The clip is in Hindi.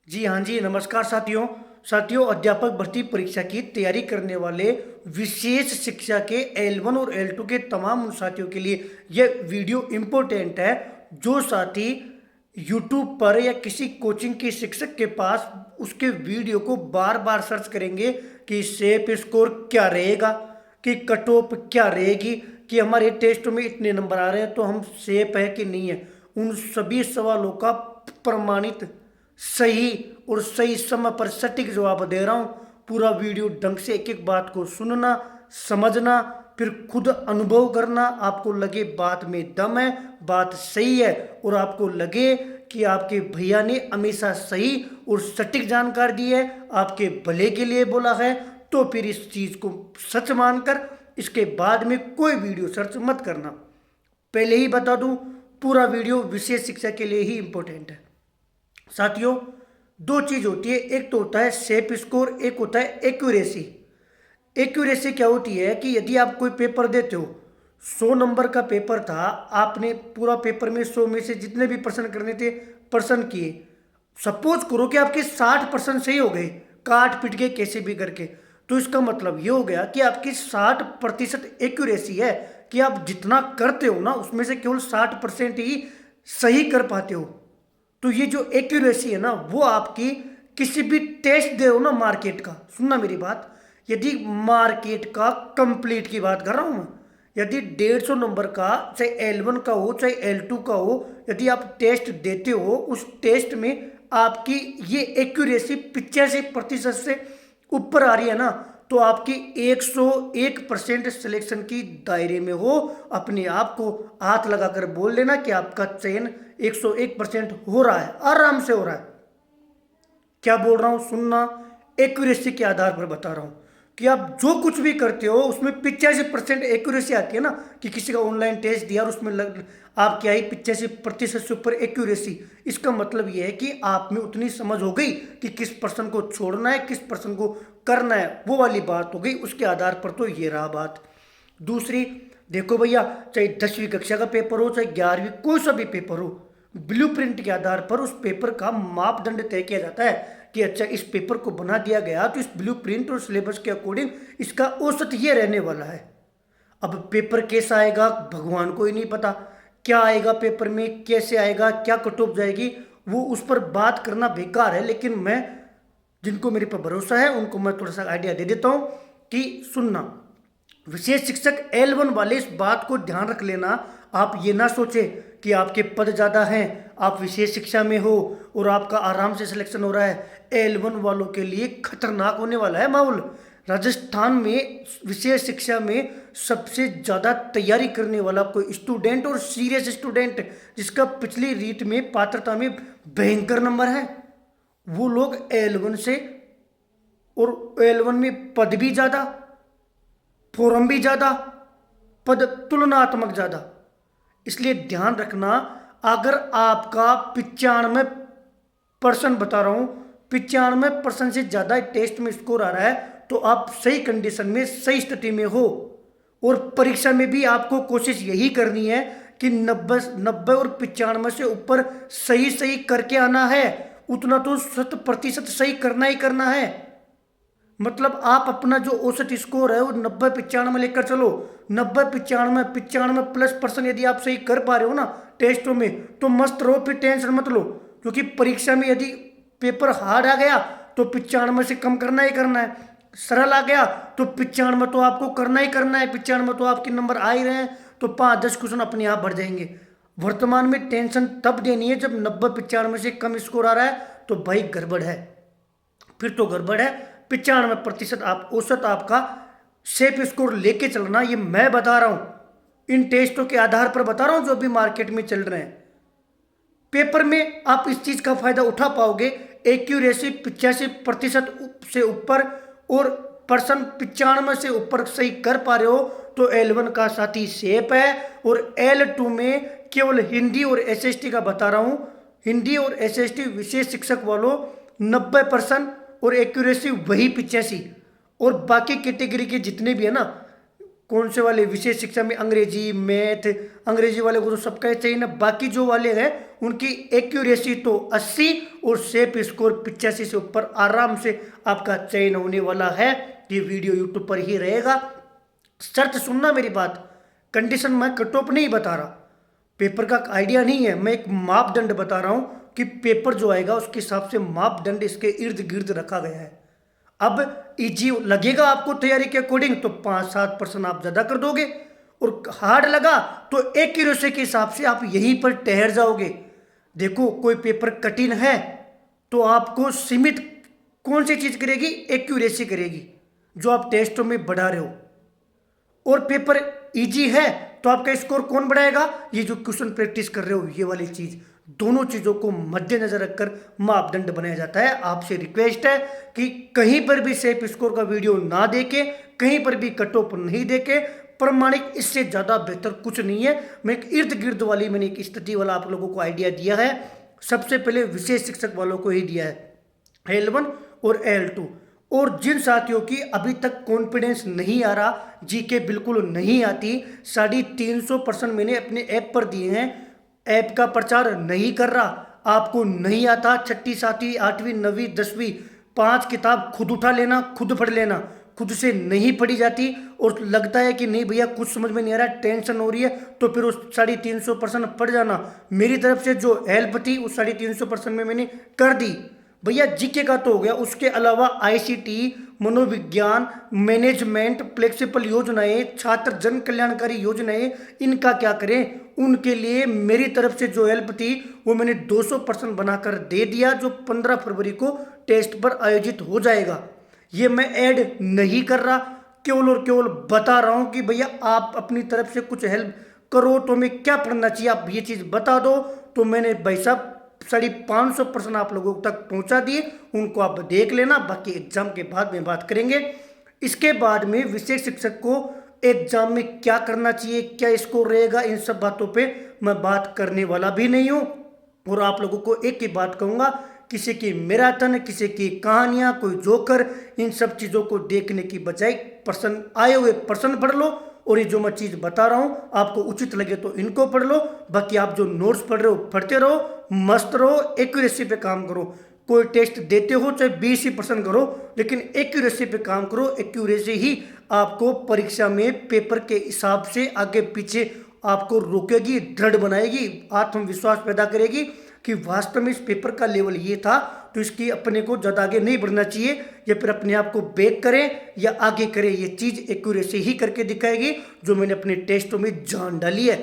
जी हाँ जी, नमस्कार साथियों। साथियों, अध्यापक भर्ती परीक्षा की तैयारी करने वाले विशेष शिक्षा के L1 और L2 के तमाम उन साथियों के लिए यह वीडियो इम्पोर्टेंट है। जो साथी YouTube पर या किसी कोचिंग के शिक्षक के पास उसके वीडियो को बार बार सर्च करेंगे कि सेफ स्कोर क्या रहेगा, कि कट ऑफ क्या रहेगी, कि हमारे टेस्ट में इतने नंबर आ रहे हैं तो हम सेफ है कि नहीं है, उन सभी सवालों का प्रमाणित सही और सही समय पर सटीक जवाब दे रहा हूँ। पूरा वीडियो ढंग से एक एक बात को सुनना, समझना, फिर खुद अनुभव करना। आपको लगे बात में दम है, बात सही है, और आपको लगे कि आपके भैया ने हमेशा सही और सटीक जानकारी दी है, आपके भले के लिए बोला है, तो फिर इस चीज़ को सच मानकर इसके बाद में कोई वीडियो सर्च मत करना। पहले ही बता दूं, पूरा वीडियो विशेष शिक्षा के लिए ही इंपॉर्टेंट है। साथियों, दो चीज होती है, एक तो होता है सेफ स्कोर, एक होता है एक्यूरेसी। एक्यूरेसी क्या होती है कि यदि आप कोई पेपर देते हो, 100 नंबर का पेपर था, आपने पूरा पेपर में 100 में से जितने भी प्रश्न करने थे प्रश्न किए। सपोज करो कि आपके 60% सही हो गए, काट पीट के कैसे भी करके, तो इसका मतलब ये हो गया कि आपकी 60% एक्यूरेसी है, कि आप जितना करते हो ना उसमें से केवल 60% ही सही कर पाते हो। तो ये जो एक्यूरेसी है ना, वो आपकी किसी भी टेस्ट दे हो ना मार्केट का, सुनना मेरी बात, यदि मार्केट का कंप्लीट की बात कर रहा हूं मैं, यदि 150 नंबर का चाहे L1 का हो चाहे L2 का हो, यदि आप टेस्ट देते हो, उस टेस्ट में आपकी ये एक्यूरेसी 85% से ऊपर आ रही है ना, तो आपकी 101% सिलेक्शन की दायरे में हो। अपने आप को हाथ लगाकर बोल लेना कि आपका चयन 101% हो रहा है, आराम से हो रहा है। क्या बोल रहा हूं सुनना, एक्यूरेसी के आधार पर बता रहा हूं कि आप जो कुछ भी करते हो उसमें 85% एक्यूरेसी आती है ना, कि किसी का ऑनलाइन टेस्ट दिया और उसमें आपकी आई 85% से ऊपर एक्यूरेसी। इसका मतलब यह है कि आप में उतनी समझ हो गई कि किस पर्सन को छोड़ना है, किस पर्सन को करना है, वो वाली बात हो गई। उसके आधार पर तो ये रहा बात। दूसरी, देखो भैया, चाहे 10वीं कक्षा का पेपर हो चाहे 11वीं, कोई सा भी पेपर हो, ब्लूप्रिंट के आधार पर उस पेपर का मापदंड तय किया जाता है कि अच्छा इस पेपर को बना दिया गया तो इस ब्लूप्रिंट और सिलेबस के अकॉर्डिंग इसका औसत ये रहने वाला है। अब पेपर कैसा आएगा भगवान को ही नहीं पता, क्या आएगा पेपर में, कैसे आएगा, क्या कट ऑफ जाएगी, वो उस पर बात करना बेकार है। लेकिन मैं, जिनको मेरे पर भरोसा है, उनको मैं थोड़ा सा आइडिया दे देता हूँ कि सुनना। विशेष शिक्षक L1 वाले इस बात को ध्यान रख लेना, आप ये ना सोचे कि आपके पद ज़्यादा हैं, आप विशेष शिक्षा में हो और आपका आराम से सिलेक्शन हो रहा है। L1 वालों के लिए खतरनाक होने वाला है माहौल। राजस्थान में विशेष शिक्षा में सबसे ज़्यादा तैयारी करने वाला कोई स्टूडेंट और सीरियस स्टूडेंट जिसका पिछली रीट में पात्रता में भयंकर नंबर है, वो लोग L1 से, और L1 में पद भी ज़्यादा, फोरम भी ज़्यादा, पद तुलनात्मक ज़्यादा। इसलिए ध्यान रखना, अगर आपका 95% बता रहा हूँ, 95% से ज़्यादा टेस्ट में स्कोर आ रहा है, तो आप सही कंडीशन में, सही स्थिति में हो। और परीक्षा में भी आपको कोशिश यही करनी है कि 90 और 95 से ऊपर सही सही करके आना है। उतना तो 100% सही करना ही करना है। मतलब आप अपना जो औसत स्कोर है वो 90-95 लेकर चलो। 90-95 +% यदि आप सही कर पा रहे हो ना टेस्टों में, तो मस्त रहो, फिर टेंशन मत लो। क्योंकि परीक्षा में यदि पेपर हार्ड आ गया तो 95 से कम करना ही करना है, सरल आ गया तो 95 तो आपको करना ही करना है। 95 तो आपके नंबर आ ही रहे हैं, तो 5-10 क्वेश्चन अपने आप बढ़ जाएंगे। वर्तमान में टेंशन तब देनी है जब 90-95 से कम स्कोर आ रहा है, तो भाई गड़बड़ है, फिर तो गड़बड़ है। 95% आप औसत आपका सेफ स्कोर लेके चलना, ये मैं बता रहा हूं, इन टेस्टों के आधार पर बता रहा हूं जो अभी मार्केट में चल रहे हैं। पेपर में आप इस चीज का फायदा उठा पाओगे, एक्यूरेसी 85% से ऊपर और पर्सन 95 से ऊपर सही कर पा रहे हो, तो L1 का साथी सेफ है। और L2 में केवल हिंदी और SST का बता रहा हूं, हिंदी और SST विशेष शिक्षक वालों 90% और एक्यूरेसी वही 85। और बाकी कैटेगरी के जितने भी है ना, कौन से वाले विशेष शिक्षा में, अंग्रेजी, मैथ, अंग्रेजी वाले को तो सबका ही चाहिए ना, बाकी जो वाले हैं उनकी एक्यूरेसी तो 80 और सेफ स्कोर 85 से ऊपर आराम से आपका चयन होने वाला है। ये वीडियो यूट्यूब पर ही रहेगा। शर्त सुनना मेरी बात, कंडीशन मैं कट ऑफ नहीं बता रहा, पेपर का आइडिया नहीं है, मैं एक मापदंड बता रहा हूं कि पेपर जो आएगा उसके हिसाब से मापदंड इसके इर्द गिर्द रखा गया है। अब इजी लगेगा आपको तैयारी के अकॉर्डिंग तो 5-7% आप ज्यादा कर दोगे, और हार्ड लगा तो एक्यूरेसी के हिसाब से आप यहीं पर ठहर जाओगे। देखो कोई पेपर कठिन है तो आपको सीमित कौन सी चीज करेगी, एक्यूरेसी करेगी जो आप टेस्टों में बढ़ा रहे हो, और पेपर इजी है तो आपका स्कोर कौन बढ़ाएगा, ये जो क्वेश्चन प्रैक्टिस कर रहे हो ये वाली चीज। दोनों चीजों को मद्देनजर रखकर मापदंड बनाया जाता है। आपसे रिक्वेस्ट है कि कहीं पर भी सेफ स्कोर का वीडियो ना देके, कहीं पर भी कट ऑफ नहीं देके, प्रमाणिक इससे ज्यादा बेहतर कुछ नहीं है। मैं एक इर्द गिर्द वाली मैंने एक स्थिति वाला आप लोगों को आइडिया दिया है, सबसे पहले विशेष शिक्षक वालों को ही दिया है L1 और L2। और जिन साथियों की अभी तक कॉन्फिडेंस नहीं आ रहा, जीके बिल्कुल नहीं आती, 350% मैंने अपने ऐप पर दिए हैं, ऐप का प्रचार नहीं कर रहा, आपको नहीं आता, 6ठी 7वीं 8वीं 9वीं 10वीं 5 किताब खुद उठा लेना, खुद पढ़ लेना, खुद से नहीं पढ़ी जाती और लगता है कि नहीं भैया कुछ समझ में नहीं आ रहा, टेंशन हो रही है, तो फिर उस 350% पढ़ जाना। मेरी तरफ से जो हेल्प थी उस 350% में मैंने कर दी। भैया जीके का तो हो गया, उसके अलावा आईसीटी, मनोविज्ञान, मैनेजमेंट, फ्लेक्सिबल योजनाएं, छात्र जन कल्याणकारी योजनाएं, इनका क्या करें, उनके लिए मेरी तरफ से जो हेल्प थी वो मैंने 200% बनाकर दे दिया, जो 15 फरवरी को टेस्ट पर आयोजित हो जाएगा। ये मैं ऐड नहीं कर रहा, केवल और केवल बता रहा हूं कि भैया आप अपनी तरफ से कुछ हेल्प करो तो मैं क्या पढ़ना चाहिए आप ये चीज़ बता दो। तो मैंने भाई साहब 550% आप लोगों तक पहुंचा दिए, उनको आप देख लेना, बाकी एग्जाम के बाद में बात करेंगे। इसके बाद में विशेष शिक्षक को एग्जाम में क्या करना चाहिए, क्या स्कोर रहेगा, इन सब बातों पे मैं बात करने वाला भी नहीं हूं। और आप लोगों को एक ही बात कहूंगा, किसी की मैराथन, किसी की कहानियां, कोई जोकर, इन सब चीज़ों को देखने की बजाय प्रश्न आए हुए प्रश्न पढ़ लो, और ये जो मैं चीज़ बता रहा हूँ आपको उचित लगे तो इनको पढ़ लो, बाकी आप जो नोट्स पढ़ रहे हो पढ़ते रहो, मस्त रहो, एक्यूरेसी पे काम करो। कोई टेस्ट देते हो चाहे 20% करो, लेकिन एक्यूरेसी पे काम करो। एक्यूरेसी ही आपको परीक्षा में पेपर के हिसाब से आगे पीछे आपको रोकेगी, दृढ़ बनाएगी, आत्मविश्वास पैदा करेगी कि वास्तव में इस पेपर का लेवल ये था, तो इसकी अपने को ज़्यादा आगे नहीं बढ़ना चाहिए, या फिर अपने आप को बैक करें या आगे करें। ये चीज़ एक्यूरेसी ही करके दिखाएगी, जो मैंने अपने टेस्टों में जान डाली है।